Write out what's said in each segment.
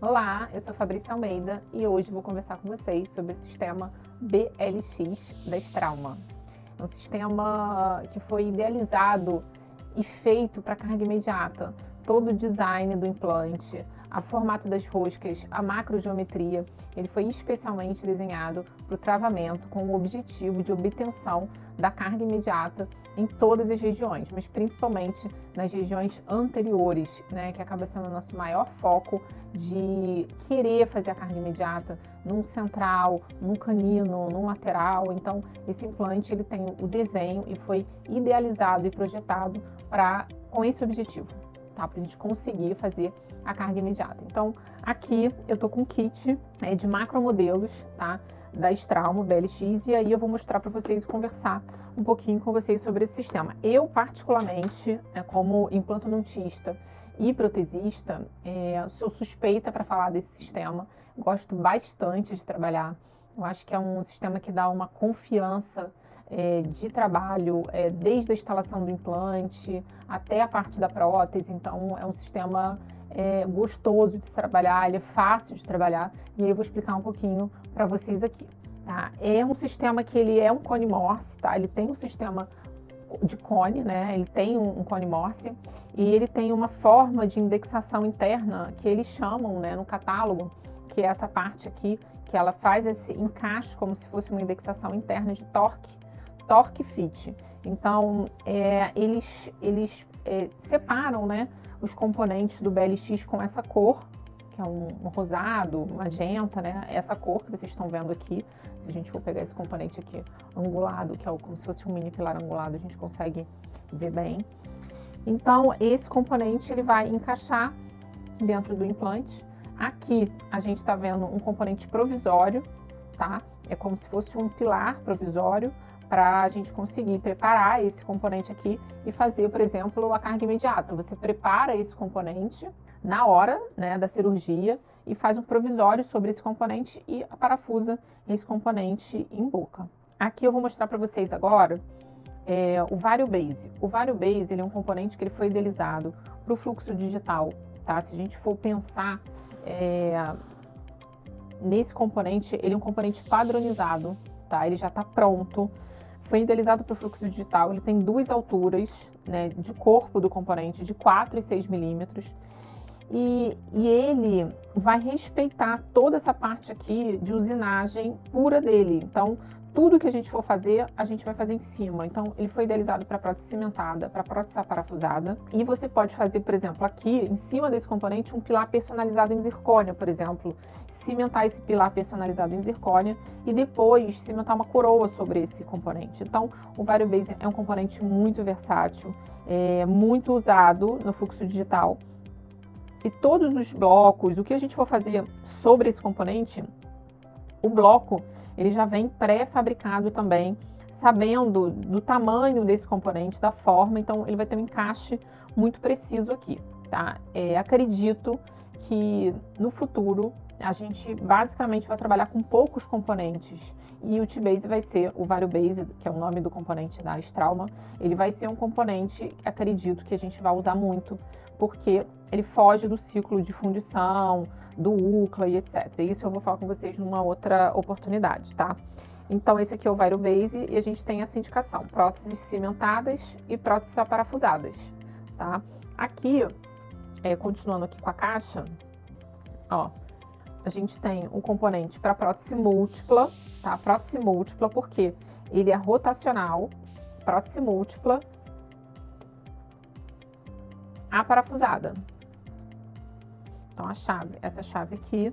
Olá, eu sou Fabrícia Almeida e hoje vou conversar com vocês sobre o sistema BLX da Straumann. É um sistema que foi idealizado e feito para carga imediata. Todo o design do implante, o formato das roscas, a macrogeometria, ele foi especialmente desenhado para o travamento com o objetivo de obtenção da carga imediata em todas as regiões, mas principalmente nas regiões anteriores, né, que acaba sendo o nosso maior foco de querer fazer a carga imediata num central, num canino, num lateral. Então, esse implante ele tem o desenho e foi idealizado e projetado com esse objetivo, tá? Para a gente conseguir fazer a carga imediata. Então, aqui eu tô com um kit de macromodelos, tá? Da Straumann BLX, e aí eu vou mostrar para vocês e conversar um pouquinho com vocês sobre esse sistema. Eu, particularmente, como implantodontista e protesista, sou suspeita para falar desse sistema. Gosto bastante de trabalhar. Eu acho que é um sistema que dá uma confiança de trabalho, desde a instalação do implante até a parte da prótese. Então, é um sistema gostoso de se trabalhar, ele é fácil de trabalhar, e aí eu vou explicar um pouquinho para vocês aqui, tá? É um sistema que ele é um cone Morse, tá? Ele tem um sistema de cone, né? Ele tem um cone Morse e ele tem uma forma de indexação interna que eles chamam, né, no catálogo, que é essa parte aqui, que ela faz esse encaixe como se fosse uma indexação interna de torque fit. Então, eles separam, né, os componentes do BLX com essa cor, que é um rosado, magenta, né? Essa cor que vocês estão vendo aqui. Se a gente for pegar esse componente aqui angulado, que é como se fosse um mini pilar angulado, a gente consegue ver bem. Então, esse componente ele vai encaixar dentro do implante. Aqui a gente está vendo um componente provisório, tá? É como se fosse um pilar provisório para a gente conseguir preparar esse componente aqui e fazer, por exemplo, a carga imediata. Você prepara esse componente na hora, né, da cirurgia e faz um provisório sobre esse componente e parafusa esse componente em boca. Aqui eu vou mostrar para vocês agora o VarioBase. O VarioBase ele é um componente que ele foi idealizado para o fluxo digital, tá? Se a gente for pensar nesse componente, ele é um componente padronizado, tá? Ele já está pronto. Foi idealizado para o fluxo digital, ele tem duas alturas, né, de corpo do componente, de 4 e 6 milímetros, e ele vai respeitar toda essa parte aqui de usinagem pura dele. Então, tudo que a gente for fazer, a gente vai fazer em cima. Então, ele foi idealizado para prótese cimentada, para prótese parafusada. E você pode fazer, por exemplo, aqui, em cima desse componente, um pilar personalizado em zircônia, por exemplo. Cimentar esse pilar personalizado em zircônia e depois cimentar uma coroa sobre esse componente. Então, o VarioBase é um componente muito versátil, muito usado no fluxo digital. E todos os blocos, o que a gente for fazer sobre esse componente, o bloco ele já vem pré-fabricado também, sabendo do tamanho desse componente, da forma, então ele vai ter um encaixe muito preciso aqui, tá? Acredito que no futuro a gente basicamente vai trabalhar com poucos componentes e o T-Base vai ser o VarioBase, que é o nome do componente da Straumann, ele vai ser um componente, acredito, que a gente vai usar muito, porque ele foge do ciclo de fundição, do UCLA e etc. Isso eu vou falar com vocês numa outra oportunidade, tá? Então, esse aqui é o VarioBase e a gente tem essa indicação, próteses cimentadas e próteses aparafusadas, tá? Aqui, continuando aqui com a caixa, ó, a gente tem um componente para prótese múltipla, tá? Prótese múltipla porque ele é rotacional, prótese múltipla, aparafusada. Então, essa chave aqui,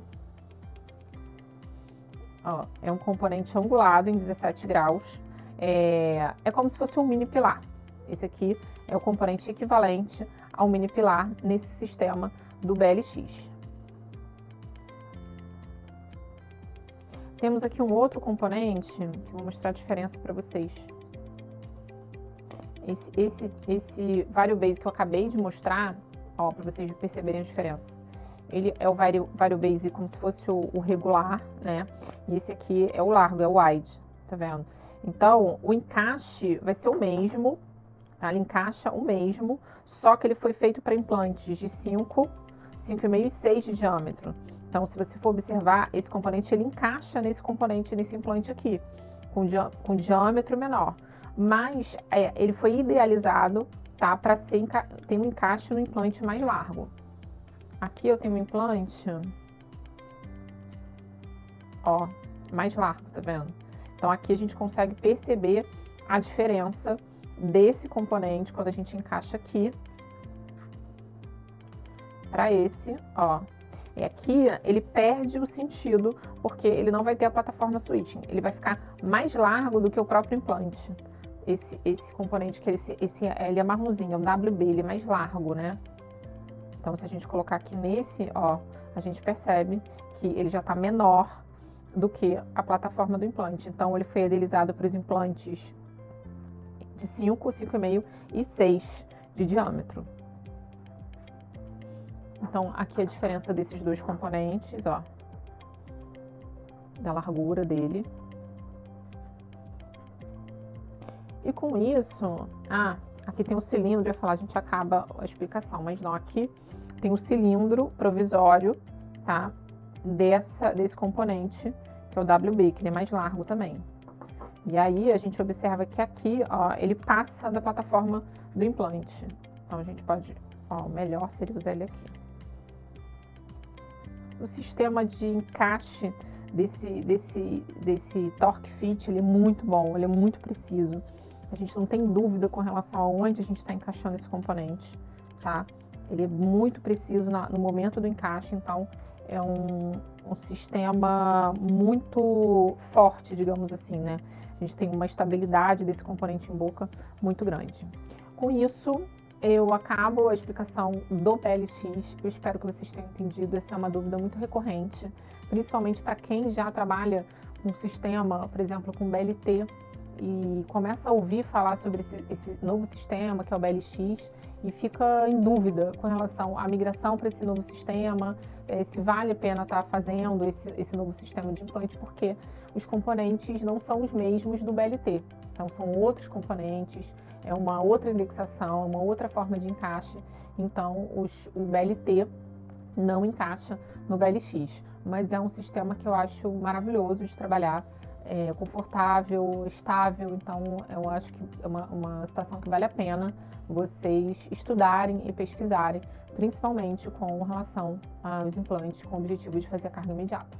ó, é um componente angulado em 17 graus. É como se fosse um mini pilar. Esse aqui é o componente equivalente ao mini pilar nesse sistema do BLX. Temos aqui um outro componente, que eu vou mostrar a diferença para vocês. Esse VarioBase que eu acabei de mostrar, ó, para vocês perceberem a diferença. Ele é o VarioBase como se fosse o regular, né? E esse aqui é o largo, é o wide, tá vendo? Então, o encaixe vai ser o mesmo, tá? Ele encaixa o mesmo, só que ele foi feito para implantes de 5,5 e 6 de diâmetro. Então, se você for observar, esse componente ele encaixa nesse componente, nesse implante aqui, com diâmetro menor. Mas ele foi idealizado, tá, para ter um encaixe no implante mais largo. Aqui eu tenho um implante, ó, mais largo, tá vendo? Então aqui a gente consegue perceber a diferença desse componente quando a gente encaixa aqui para esse, ó. E aqui ele perde o sentido, porque ele não vai ter a plataforma switching, ele vai ficar mais largo do que o próprio implante. Esse componente, que ele é marronzinho, é o WB, ele é mais largo, né? Então, se a gente colocar aqui nesse, ó, a gente percebe que ele já está menor do que a plataforma do implante. Então, ele foi idealizado para os implantes de 5, 5,5 e 6 de diâmetro. Então, aqui a diferença desses dois componentes, ó, da largura dele. E com isso, aqui tem o cilindro, eu ia falar, a gente acaba a explicação, mas não, aqui tem o cilindro provisório, tá, desse componente, que é o WB, que ele é mais largo também. E aí, a gente observa que aqui, ó, ele passa da plataforma do implante. Então, a gente pode, ó, o melhor seria usar ele aqui. O sistema de encaixe desse torque fit, ele é muito bom, ele é muito preciso. A gente não tem dúvida com relação a onde a gente está encaixando esse componente, tá? Ele é muito preciso no momento do encaixe, então é um sistema muito forte, digamos assim, né? A gente tem uma estabilidade desse componente em boca muito grande. Com isso, eu acabo a explicação do BLX. Eu espero que vocês tenham entendido. Essa é uma dúvida muito recorrente, principalmente para quem já trabalha com sistema, por exemplo, com BLT, e começa a ouvir falar sobre esse novo sistema, que é o BLX, e fica em dúvida com relação à migração para esse novo sistema, se vale a pena estar fazendo esse novo sistema de implante, porque os componentes não são os mesmos do BLT. Então, são outros componentes, é uma outra indexação, uma outra forma de encaixe. Então, o BLT não encaixa no BLX, mas é um sistema que eu acho maravilhoso de trabalhar, confortável, estável. Então, eu acho que é uma situação que vale a pena vocês estudarem e pesquisarem, principalmente com relação aos implantes com o objetivo de fazer a carga imediata.